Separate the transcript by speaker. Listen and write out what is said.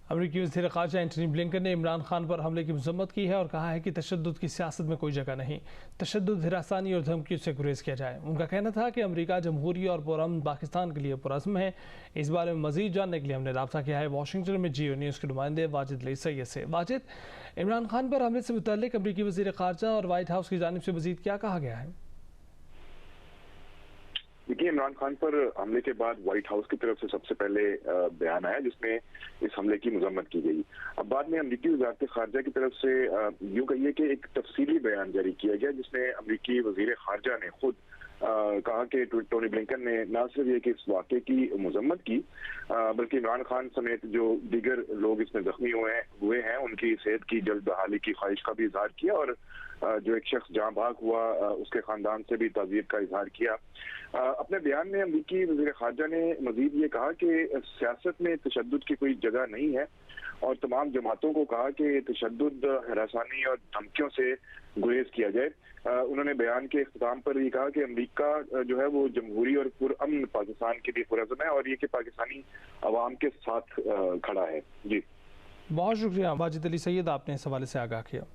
Speaker 1: अमरीकी वज़ीर ख़ारजा Antony Blinken ने इमरान खान पर हमले की मज़म्मत की है और कहा है कि तशद्दुद की सियासत में कोई जगह नहीं, तशद्दुद, हिरासानी और धमकियों से गुरेज किया जाए। उनका कहना था कि अमरीका जमहूरी और पुरअमन पाकिस्तान के लिए पुरअज़्म है। इस बारे में मज़ीद जानने के लिए हमने राब्ता किया है वाशिंगटन में जियो न्यूज़ के नुमाइंदे वाजिद अली सैयद से। वाजिद, इमरान खान पर हमले से मुतल्लिक़ अमरीकी वज़ीर ख़ारजा और वाइट हाउस की जानिब से मज़ीद क्या कहा गया है?
Speaker 2: देखिए, इमरान खान पर हमले के बाद व्हाइट हाउस की तरफ से सबसे पहले बयान आया जिसमें इस हमले की मजम्मत की गई। अब बाद में अमरीकी वज़ारत ख़ारजा की तरफ से यूं कहिए कि एक तफसीली बयान जारी किया गया जिसमें अमरीकी वज़ीर ख़ारजा ने खुद कहा कि टोनी ब्लिंकन ने न सिर्फ ये कि इस वाक़े की मजम्मत की बल्कि इमरान खान समेत जो दीगर लोग इसमें जख्मी हुए हैं उनकी सेहत की जल्द बहाली की ख्वाहिश का भी इजहार किया और जो एक शख्स जहाँ भाग हुआ उसके खानदान से भी ताज़ियत का इजहार किया। अपने बयान में अमरीकी वज़ीर ख़ारजा ने मजीद ये कहा कि सियासत में तशद्दुद की कोई जगह नहीं है और तमाम जमातों को कहा कि तशद्दुद, हरासानी और धमकियों से गुरेज किया जाए। उन्होंने बयान के इख्तिताम पर ये कहा कि अमरीका जो है वो जमहूरी और पुरअमन पाकिस्तान के लिए पुरअज़्म है और ये कि पाकिस्तानी अवाम के साथ खड़ा है। जी,
Speaker 1: बहुत शुक्रिया वाजिद अली सैयद, आपने इस हवाले से आगाह किया।